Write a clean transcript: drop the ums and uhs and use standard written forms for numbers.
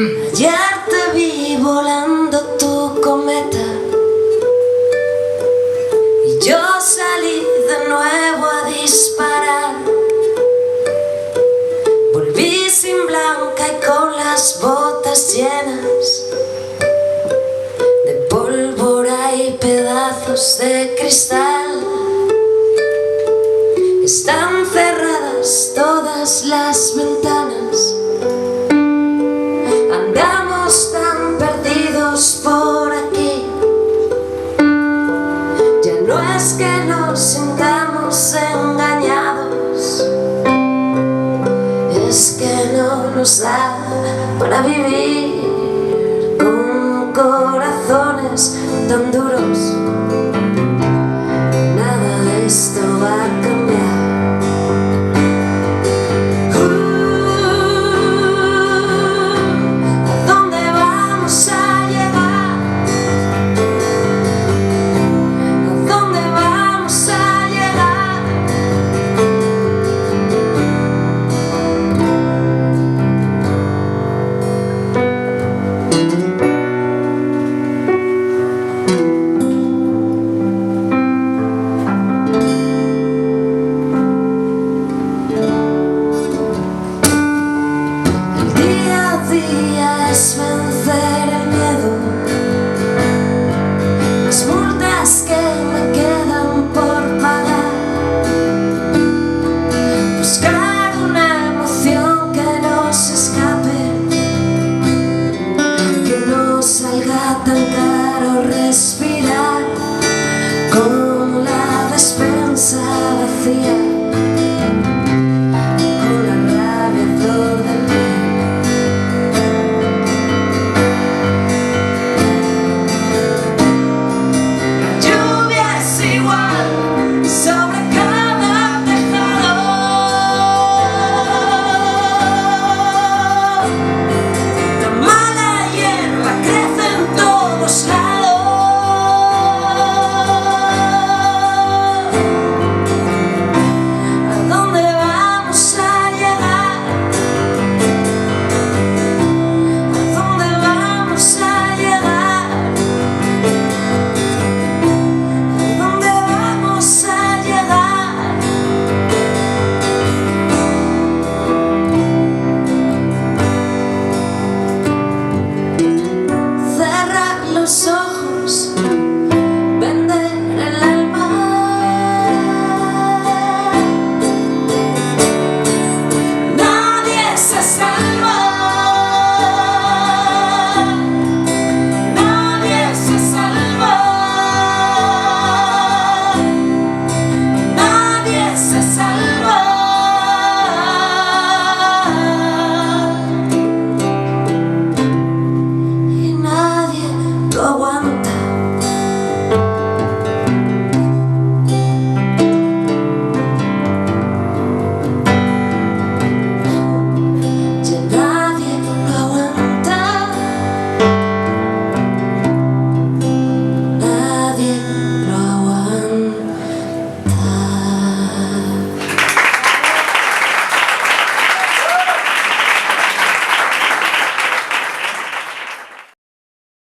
Ayer te vi volando tu cometa y yo salí de nuevo a disparar. Volví sin blanca y con las botas llenas de pólvora y pedazos de cristal. Están cerradas todas las ventanas. Andamos tan perdidos por aquí. Ya no es que nos sintamos engañados, es que no nos da para vivir con corazones tan duros. Nada de esto va a cambiar. Es vencer el miedo, las multas que me quedan por pagar, buscar una emoción que nos escape, que no salga tan caro respirar con la despensa vacía. Los ojos